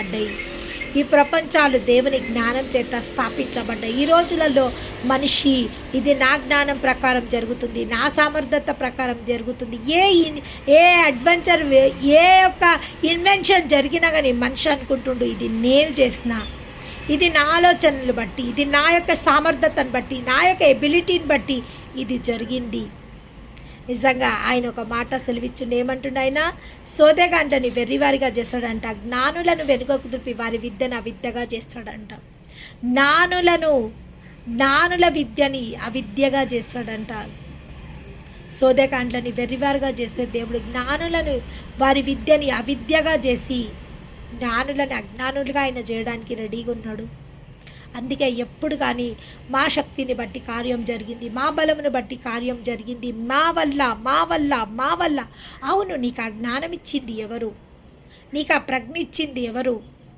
స్థాపించబడ్డాయి. ఈ ప్రపంచాలు దేవుని జ్ఞానం చేత స్థాపించబడ్డాయి. ఈ రోజులలో మనిషి ఇది నా జ్ఞానం ప్రకారం జరుగుతుంది, నా సామర్థ్యత ప్రకారం జరుగుతుంది, ఏ అడ్వెంచర్ ఏ యొక్క ఇన్వెన్షన్ జరిగినా కానీ మనిషి అనుకుంటుండు ఇది నేను చేసిన, ఇది నా ఆలోచనలు బట్టి, ఇది నా యొక్క సామర్థ్యతను బట్టి, నా యొక్క ఎబిలిటీని బట్టి ఇది జరిగింది. నిజంగా ఆయన ఒక మాట సెలవిచ్చిండు. ఏమంటుండ ఆయన? సోదెగాండ్లని వెర్రివారిగా చేస్తాడంట, జ్ఞానులను వెనుకకు దులిపి వారి విద్యను అవిద్యగా చేస్తాడంట. జ్ఞానుల విద్యని అవిద్యగా చేస్తాడంట. సోదెగాండ్లని వెర్రివారుగా చేసే దేవుడు జ్ఞానులను వారి విద్యని అవిద్యగా చేసి జ్ఞానులను అజ్ఞానులుగా ఆయన చేయడానికి రెడీగా ఉన్నాడు. అందుకే ఎప్పుడు కానీ మా శక్తిని బట్టి కార్యం జరిగింది, మా బలమును బట్టి కార్యం జరిగింది, మా వల్ల. అవును, నీకు ఆ జ్ఞానం ఇచ్చింది ఎవరు? నీకు ఆ ప్రజ్ఞ ఇచ్చింది ఎవరు?